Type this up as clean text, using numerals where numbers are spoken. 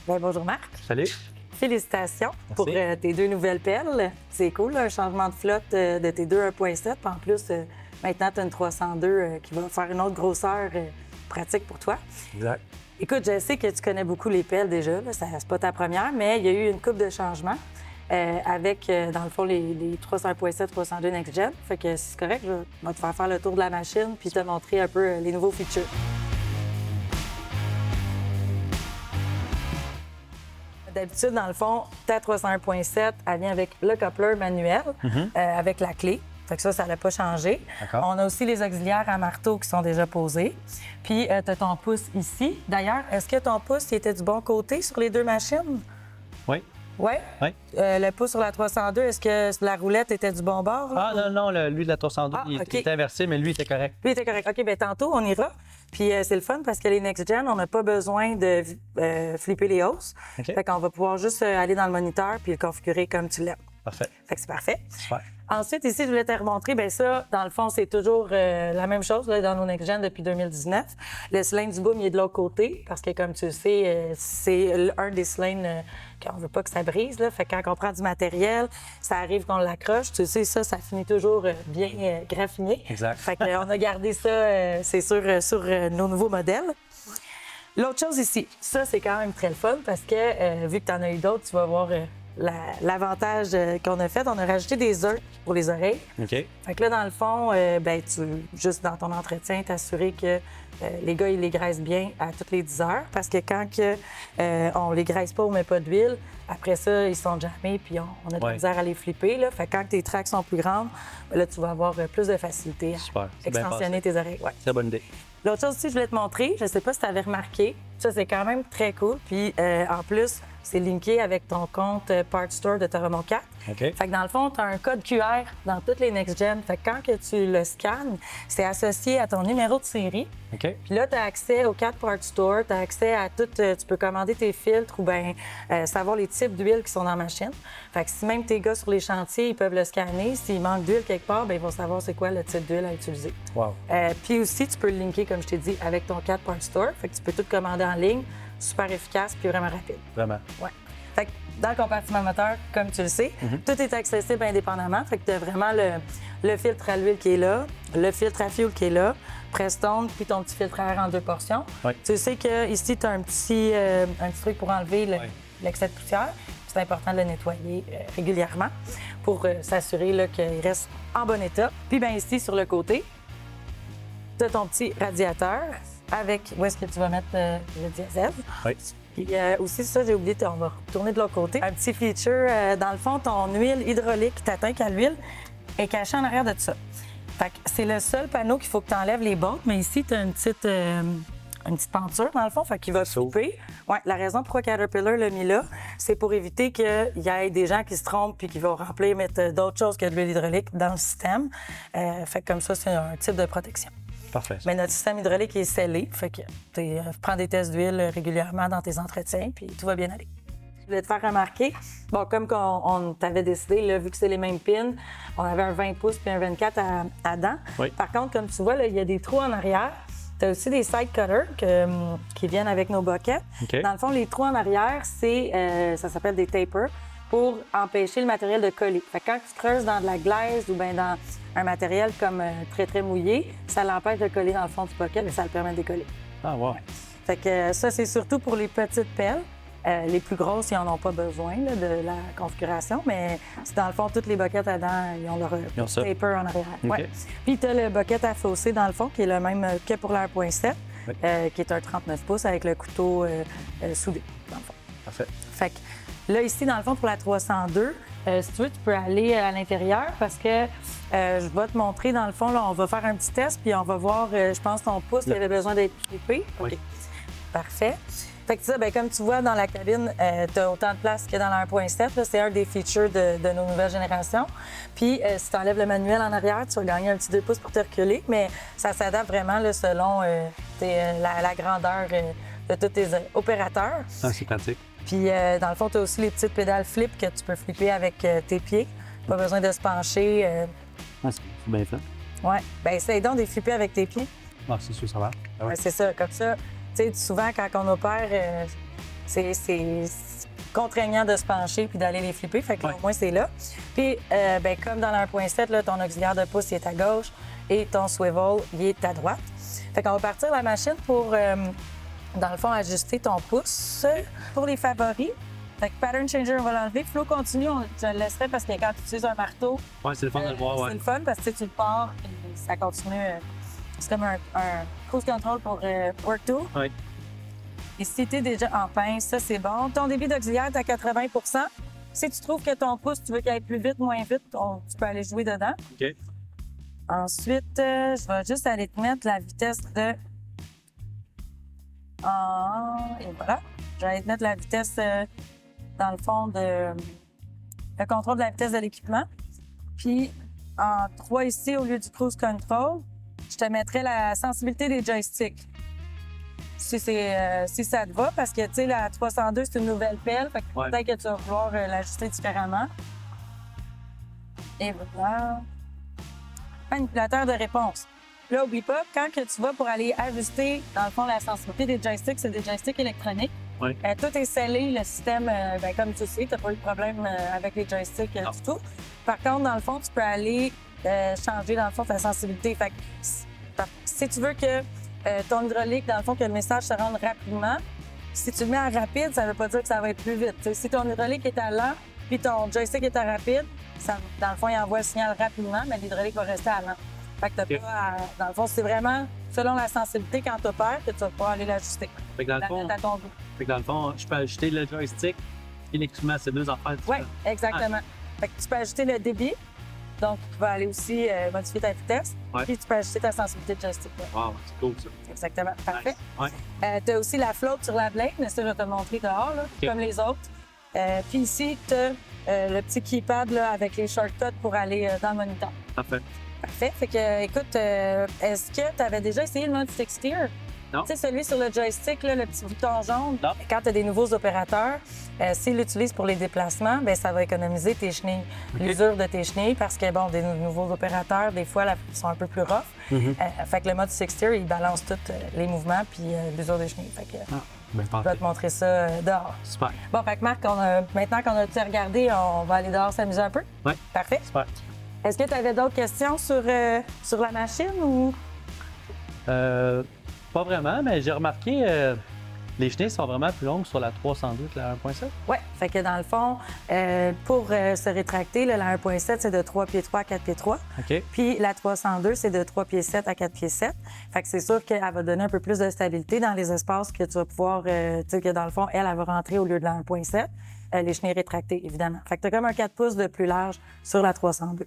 Bien, bonjour Marc. Salut. Félicitations Merci. pour tes 2 nouvelles pelles. C'est cool, un changement de flotte de tes 2 1.7. En plus, maintenant, tu as une 302 qui va faire une autre grosseur pratique pour toi. Exact. Écoute, je sais que tu connais beaucoup les pelles déjà. Là, c'est pas ta première, mais il y a eu une couple de changements avec, dans le fond, les 301.7, 302 Next Gen. Fait que si c'est correct, je vais te faire le tour de la machine puis te montrer un peu les nouveaux features. D'habitude, dans le fond, ta 301.7, elle vient avec le coupler manuel, avec la clé. Fait que ça n'a pas changé. D'accord. On a aussi les auxiliaires à marteau qui sont déjà posés. Puis, tu as ton pouce ici. D'ailleurs, est-ce que ton pouce il était du bon côté sur les 2 machines? Oui. Oui? Oui. Le pouce sur la 302, est-ce que la roulette était du bon bord? Là? Ah non, lui de la 302, il OK. était inversé, mais lui, il était correct. Lui, il était correct. OK, bien tantôt, on ira. Puis c'est le fun parce que les Next Gen, on n'a pas besoin de flipper les hausses. OK. Fait qu'on va pouvoir juste aller dans le moniteur puis le configurer comme tu l'aimes. Parfait. Fait que c'est parfait. Super. Ensuite, ici, je voulais te remontrer, bien ça, dans le fond, c'est toujours la même chose là, dans nos Next Gen depuis 2019. Le cylindre du boom, il est de l'autre côté parce que, comme tu le sais, c'est un des cylindres qu'on ne veut pas que ça brise. Là. Fait que quand on prend du matériel, ça arrive qu'on l'accroche. Tu sais, ça finit toujours bien graffiné. Exact. Fait qu'on a gardé ça, c'est sûr, sur nos nouveaux modèles. L'autre chose ici, ça, c'est quand même très le fun parce que, vu que tu en as eu d'autres, tu vas voir l'avantage qu'on a fait. On a rajouté des œufs pour les oreilles. OK. Fait que là, dans le fond, juste dans ton entretien, t'assurer que les gars, ils les graissent bien à toutes les 10 heures. Parce que quand on les graisse pas, on met pas d'huile, après ça, ils sont jamais, puis on a de la misère à les flipper. Là. Fait que quand tes tracks sont plus grandes, ben là, tu vas avoir plus de facilité à Super. C'est bien extensionner tes oreilles. Ouais. C'est une bonne idée. L'autre chose aussi que je voulais te montrer, je sais pas si tu avais remarqué, ça, c'est quand même très cool. Puis en plus, c'est linké avec ton compte Part Store de Toromont 4. OK. Fait que dans le fond, tu as un code QR dans toutes les Next Gen. Fait que quand que tu le scannes, c'est associé à ton numéro de série. OK. Puis là, tu as accès au 4 Part Store, tu as accès à tout, tu peux commander tes filtres ou bien savoir les types d'huile qui sont dans la machine. Fait que si même tes gars sur les chantiers, ils peuvent le scanner, s'il manque d'huile quelque part, bien, ils vont savoir c'est quoi le type d'huile à utiliser. Wow. Puis aussi, tu peux le linker, comme je t'ai dit, avec ton 4 Part Store. Fait que tu peux tout commander en ligne, super efficace puis vraiment rapide. Vraiment. Ouais. Fait que dans le compartiment moteur, comme tu le sais, tout est accessible indépendamment. Fait que tu as vraiment le filtre à l'huile qui est là, le filtre à fuel qui est là, Prestone, puis ton petit filtre à air en 2 portions. Oui. Tu sais qu'ici, tu as un petit truc pour enlever l'excès de poussière. C'est important de le nettoyer régulièrement pour s'assurer là, qu'il reste en bon état. Puis bien ici, sur le côté, tu as ton petit radiateur avec où est-ce que tu vas mettre le diesel. Oui. Puis aussi, ça, j'ai oublié, on va retourner de l'autre côté. Un petit feature, dans le fond, ton huile hydraulique, ta tank à l'huile, est cachée en arrière de ça. Fait que c'est le seul panneau qu'il faut que tu enlèves les bottes, mais ici, tu as une petite penture, dans le fond, fait qu'il va flipper. Ouais, la raison pourquoi Caterpillar l'a mis là, c'est pour éviter qu'il y ait des gens qui se trompent puis qui vont remplir, mettre d'autres choses que de l'huile hydraulique dans le système. Fait que comme ça, c'est un type de protection. Parfait. Mais notre système hydraulique est scellé, fait que tu prends des tests d'huile régulièrement dans tes entretiens, puis tout va bien aller. Je voulais te faire remarquer, bon, comme on t'avait décidé, là, vu que c'est les mêmes pins, on avait un 20 pouces puis un 24 à dents. Oui. Par contre, comme tu vois, là, il y a des trous en arrière. Tu as aussi des side cutters qui viennent avec nos boquettes. OK. Dans le fond, les trous en arrière, ça s'appelle des tapers pour empêcher le matériel de coller. Fait que quand tu creuses dans de la glaise ou bien dans un matériel comme très, très mouillé, ça l'empêche de coller dans le fond du bucket et ça le permet de décoller. Ah, wow. Fait que ça, c'est surtout pour les petites pelles. Les plus grosses, ils n'en ont pas besoin là, de la configuration, mais c'est dans le fond, toutes les boquettes à dents, ils ont leur ça. taper en arrière. OK. Ouais. Puis tu as le bucket à fausser, dans le fond, qui est le même que pour la 1.7, Oui. qui est un 39 pouces avec le couteau soudé, dans le fond. Parfait. Fait que là, ici, dans le fond, pour la 302, si tu veux, tu peux aller à l'intérieur parce que je vais te montrer, dans le fond, là, on va faire un petit test, puis on va voir, je pense, ton pouce, il avait besoin d'être flippé. Oui. OK. Parfait. Fait que ça, bien, comme tu vois, dans la cabine, tu as autant de place que dans la 1.7. là. C'est un des features de nos nouvelles générations. Puis, si tu enlèves le manuel en arrière, tu vas gagner un petit 2 pouces pour te reculer, mais ça s'adapte vraiment là, selon la grandeur de tous tes opérateurs. Ah, c'est pratique. Puis, dans le fond, tu as aussi les petites pédales flip que tu peux flipper avec tes pieds. Pas besoin de se pencher. Ah, c'est bien fait. Ouais. Bien, essaye donc de les flipper avec tes pieds. Ah, c'est sûr, ça va. Ah ouais. Ouais, c'est ça. Comme ça, tu sais, souvent, quand on opère, c'est contraignant de se pencher puis d'aller les flipper. Fait que là, au moins, c'est là. Puis, ben, comme dans le 1.7, là, ton auxiliaire de pouce, il est à gauche et ton swivel, il est à droite. Fait qu'on va partir la machine pour, dans le fond, ajuster ton pouce pour les favoris. Fait que pattern changer, on va l'enlever. Flow continu, je le laisserai parce que quand tu utilises un marteau, Ouais, c'est le fun de le voir, ouais. c'est le fun parce que tu le pars et ça continue. C'est comme un cruise control pour work tool. Oui. Et si tu es déjà en pince, ça c'est bon. Ton débit d'auxiliaire est à 80 %. Si tu trouves que ton pouce, tu veux qu'il aille plus vite, moins vite, tu peux aller jouer dedans. OK. Ensuite, je vais juste aller te mettre la vitesse de... Et voilà. Je vais aller te mettre la vitesse, dans le fond, le contrôle de la vitesse de l'équipement. Puis, en 3 ici, au lieu du cruise control, je te mettrai la sensibilité des joysticks. Si ça te va, parce que, tu sais, la 302, c'est une nouvelle pelle. Fait que peut-être que tu vas vouloir l'ajuster différemment. Et voilà. Manipulateur de réponse. Là, oublie pas, quand que tu vas pour aller ajuster, dans le fond, la sensibilité des joysticks, c'est des joysticks électroniques. Oui. Tout est scellé, le système, ben, comme tu sais, tu n'as pas eu de problème avec les joysticks du tout. Par contre, dans le fond, tu peux aller changer, dans le fond, ta sensibilité. Fait que, si tu veux que ton hydraulique, dans le fond, que le message se rende rapidement, si tu le mets en rapide, ça ne veut pas dire que ça va être plus vite. T'sais, si ton hydraulique est à lent, puis ton joystick est à rapide, dans le fond, il envoie le signal rapidement, mais l'hydraulique va rester à lent. Fait que t'as pas dans le fond, c'est vraiment selon la sensibilité quand tu opères que tu vas pouvoir aller l'ajuster. Fait que dans le fond, je peux ajuster le joystick et l'équipement, c'est deux affaires différentes. Oui, exactement. Fait que tu peux ajuster le débit, donc tu vas aller aussi modifier ta vitesse, puis tu peux ajuster ta sensibilité de joystick. Wow, c'est cool ça. Exactement, parfait. Nice. Ouais. Tu as aussi la flotte sur la blade, mais ça, je vais te le montrer dehors, là, comme les autres. Puis ici, tu as le petit keypad là, avec les shortcuts pour aller dans le moniteur. Parfait. Parfait. Fait que, écoute, est-ce que tu avais déjà essayé le mode Stick Steer? Non. Tu sais, celui sur le joystick, là, le petit bouton jaune. Non. Quand tu as des nouveaux opérateurs, s'ils l'utilisent pour les déplacements, bien, ça va économiser tes chenilles, l'usure de tes chenilles, parce que, bon, des nouveaux opérateurs, des fois, ils sont un peu plus rough. Fait que le mode Stick Steer, il balance tous les mouvements puis l'usure des chenilles. Fait que, Ben, je vais te montrer ça dehors. Super. Bon, fait que Marc, maintenant qu'on a tout regardé, on va aller dehors s'amuser un peu? Oui. Parfait. Super. Est-ce que tu avais d'autres questions sur la machine ou? Pas vraiment, mais j'ai remarqué les chenilles sont vraiment plus longues sur la 302 que la 1.7. Oui, fait que dans le fond, pour se rétracter, là, la 1.7, c'est de 3 pieds 3 à 4 pieds 3. OK. Puis la 302, c'est de 3 pieds 7 à 4 pieds 7. Fait que c'est sûr qu'elle va donner un peu plus de stabilité dans les espaces que tu vas pouvoir, tu sais, que dans le fond, elle va rentrer au lieu de la 1.7. Les chenilles rétractées, évidemment. Fait que tu as comme un 4 pouces de plus large sur la 302.